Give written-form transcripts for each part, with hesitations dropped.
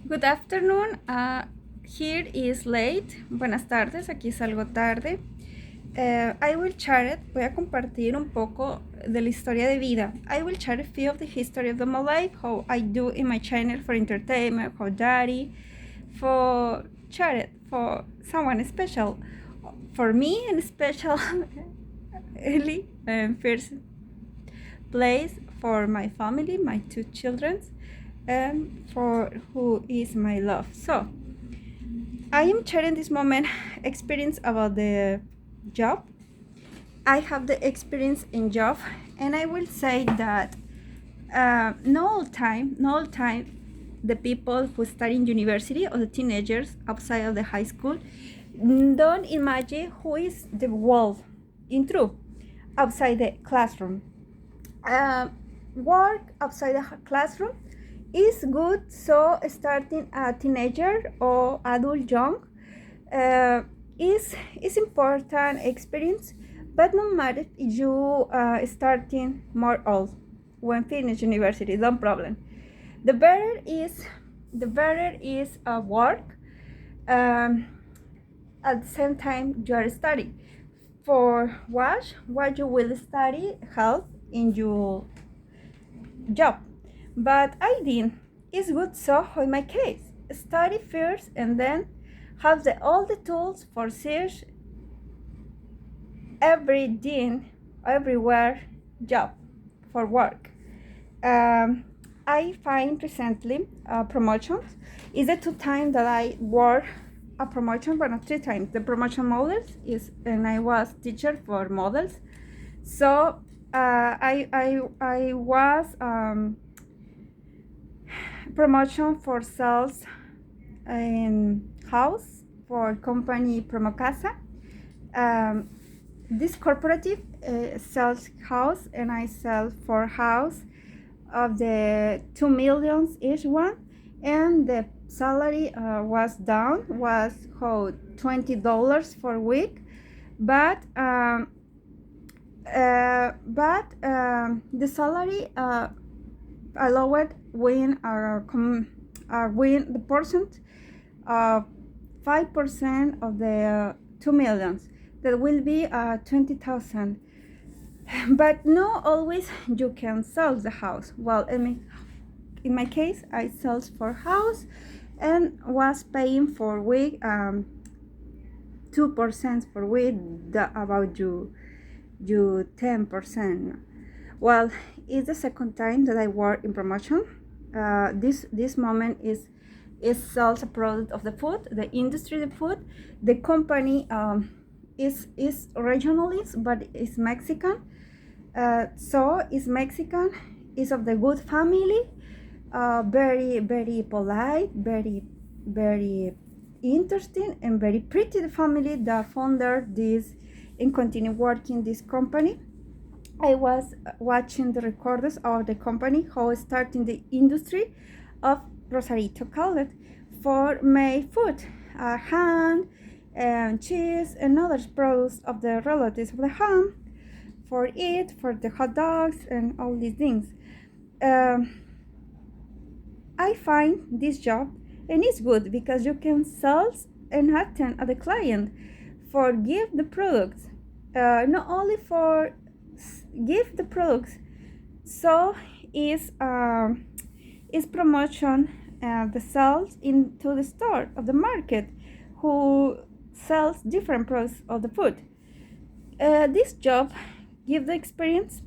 Good afternoon. Here is late. Buenas tardes. Aquí es algo tarde. I will share. Voy a compartir un poco de la historia de vida. I will share a few of the history of my life, how I do in my channel for entertainment, how daddy, for share it for someone special, for me and special, really first place for my family, my two children, and for who is my love. So I am sharing this moment experience about the job. I have the experience in job, and I will say that no all time, the people who study in university or the teenagers outside of the high school don't imagine who is the world in true outside the classroom. Work outside the classroom is good, so starting a teenager or adult young is important experience, but no matter if you starting more old when finish university, no problem. The better is work at the same time you are studying for what you will study help in your job. But I didn't. It's good, so in my case, study first and then have all the tools for search everything, everywhere job for work. I find recently promotions. Is the two times that I work a promotion, but not three times. The promotion models is, and I was teacher for models. So I was promotion for sales in house for company Promocasa. This corporative sells house, and I sell for house of the 2 millions each one, and the salary was how $20 for week, but the salary allowed when when the percent of 5% of the 2 millions, that will be 20,000. But not always you can sell the house. Well, in my case, I sold for house and was paying for week 2% per week, about you 10%. Well, it's the second time that I work in promotion. This moment is sells a product of the food, the industry, the food. The company is regionalist, but it's Mexican. So it's Mexican, is of the good family, very very polite, very interesting, and very pretty. The family that founded this and continue working this company. I was watching the recorders of the company how starting the industry of Rosarito called for make food, ham and cheese and other products of the relatives of the ham for it, for the hot dogs and all these things. I find this job, and it's good because you can sell and attend at the client for give the products, not only for give the products. So is promotion the sales into the store of the market who sells different products of the food. This job give the experience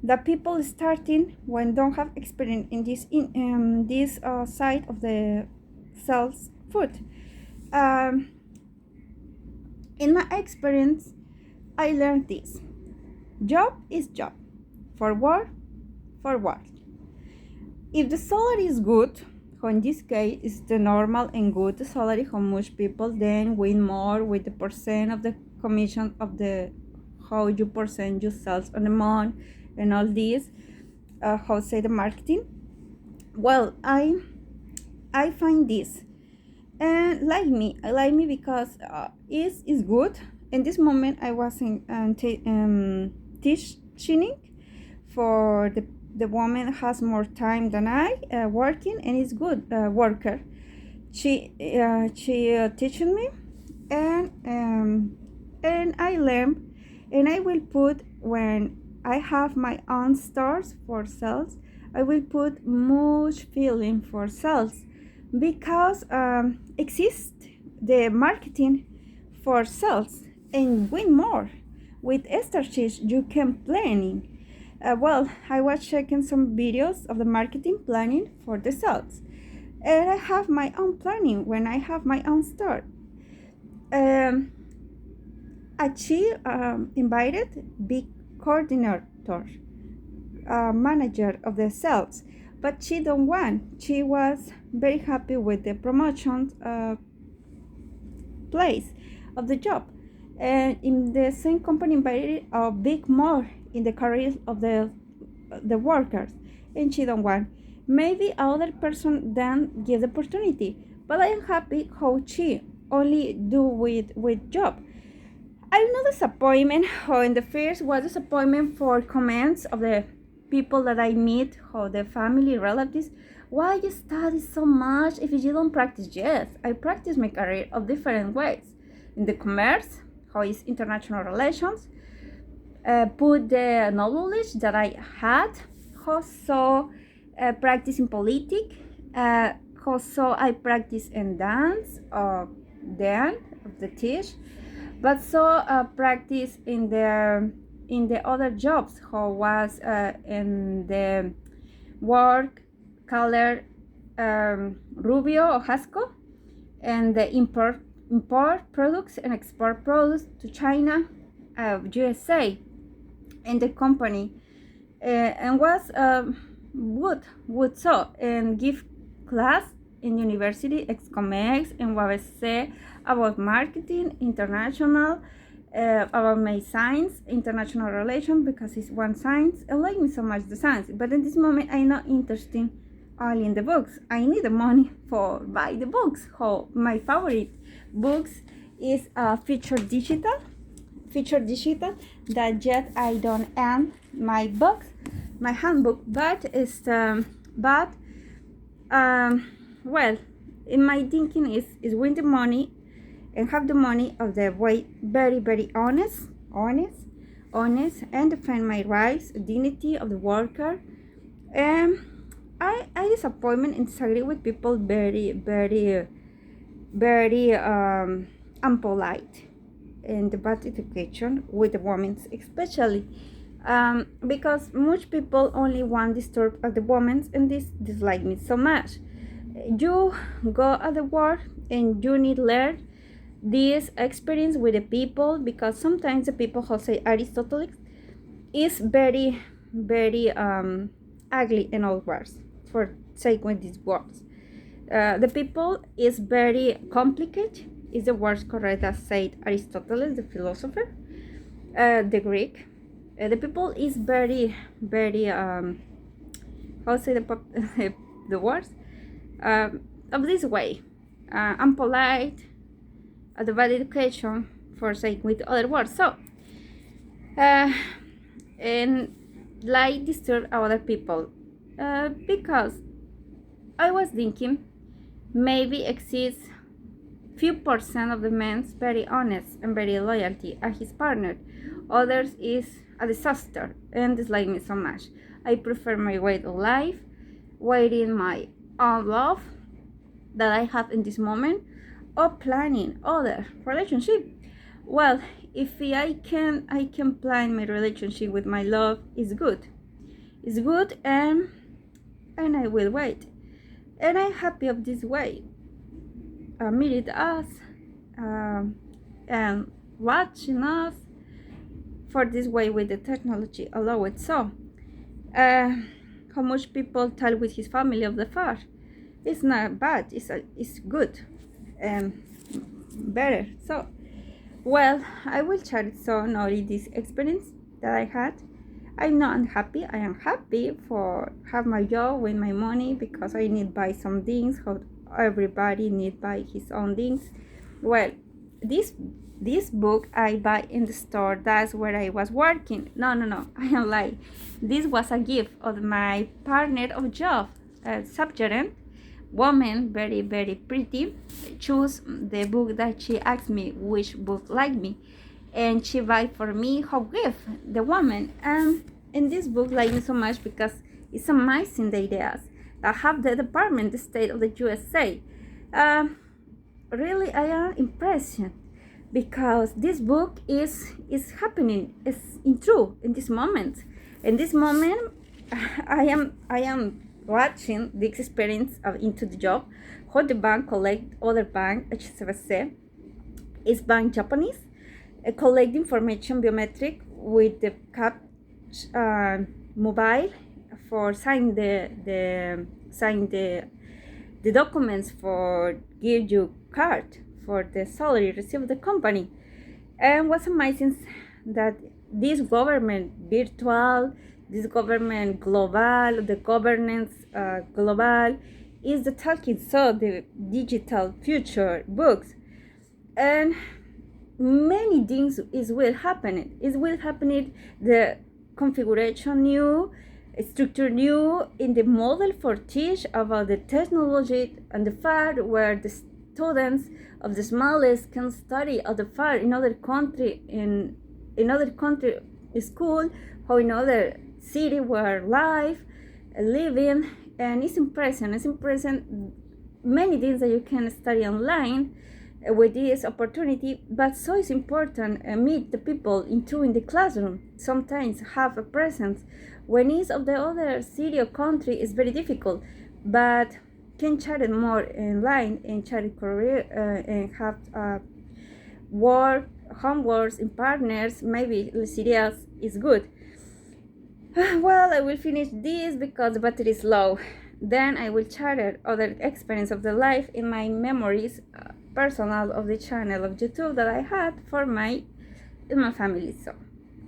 that people starting when don't have experience in this side of the sales food. In my experience, I learned this: job is job, for work, for work. If the salary is good, how in this case is the normal and good salary, how much people then win more with the percent of the commission of the how you percent your sales on the month and all this, how say the marketing. Well, I find this and I like me because is good. In this moment I was in teaching for the The woman has more time than I working and is good worker. She teaching me, and I learn, and I will put when I have my own stores for sales. I will put much feeling for sales because exists the marketing for sales and win more with strategies you can planning. Well, I was checking some videos of the marketing planning for the sales, and I have my own planning when I have my own store. Um, she invited big coordinator, manager of the sales, but she don't want. She was very happy with the promotion place of the job, and in the same company invited a big more in the career of the workers, and she don't want. Maybe other person then give the opportunity, but I am happy how she only do with job. I'm not disappointment how in the first was disappointment for comments of the people that I meet, how the family relatives. Why you study so much if you don't practice? Yes, I practice my career of different ways. In the commerce, how is international relations, put the knowledge that I had, also practice in politics, also I practice in dance or dance of the teach, but so practice in the other jobs how was in the work color Rubio or Hasco, and the import products and export products to China, USA, and the company, and was would so and give class in university Excomex and UABC about marketing, international, about my science, international relations, because it's one science. I like me so much the science, but in this moment I'm not interested only in the books. I need the money for buy the books. How my favorite books is feature digital that yet I don't end my books, my handbook, but it's but well, in my thinking is win the money and have the money of the way very honest, and defend my rights, dignity of the worker. And I disappointment and disagree with people very unpolite in the bad education with the women, especially because much people only want disturb at the women, and this dislike me so much. You go at the work and you need learn this experience with the people, because sometimes the people who say Aristotle is very ugly in all words, for sake with these words. The people is very complicated, is the word correct as said Aristotle, the philosopher, the Greek. The people is very how say the words of this way, unpolite, the bad education, for sake with other words. So and like disturb other people, because I was thinking maybe exists few percent of the men very honest and very loyalty at his partner. Others is a disaster and dislike me so much. I prefer my way of life, waiting my own love that I have in this moment, or planning other relationship. Well, if I can plan my relationship with my love, is good. It's good, and I will wait. And I'm happy of this way. Meet us and watching us for this way with the technology allow it. So how much people tell with his family of the far, it's not bad, it's good and better. So well, I will share it. So now this experience that I had, I'm not unhappy. I am happy for have my job with my money, because I need buy some things how everybody need buy his own things. Well, this this book I buy in the store. That's where I was working. No, I am lying. This was a gift of my partner of job, a subgerent woman, very, very pretty. Choose the book that she asked me which book like me. And she buy for me her gift, the woman. And this book like me so much because it's amazing the ideas that have the department, the state of the USA. Really, I am impressed because this book is happening, is in true in this moment. In this moment, I am watching the experience of into the job, how the bank collect other bank, HSBC, is bank Japanese, collect information biometric with the cap mobile for sign the documents for give you card for the salary received the company. And what's amazing that this government virtual, this government global, the governance global is the talking so the digital future books. And many things is will happen. It will happen the configuration new, structure new in the model for teach about the technology and the far where the students of the smallest can study at the far in other country in other country school or in other city where life living. And it's impressive many things that you can study online with this opportunity. But so it's important meet the people in the classroom, sometimes have a presence when it's of the other city or country is very difficult, but can chat it more online and chat it career and have work homeworks in partners. Maybe serious is good. Well, I will finish this because the battery is low. Then I will share other experience of the life in my memories personal of the channel of YouTube that I had for my family. So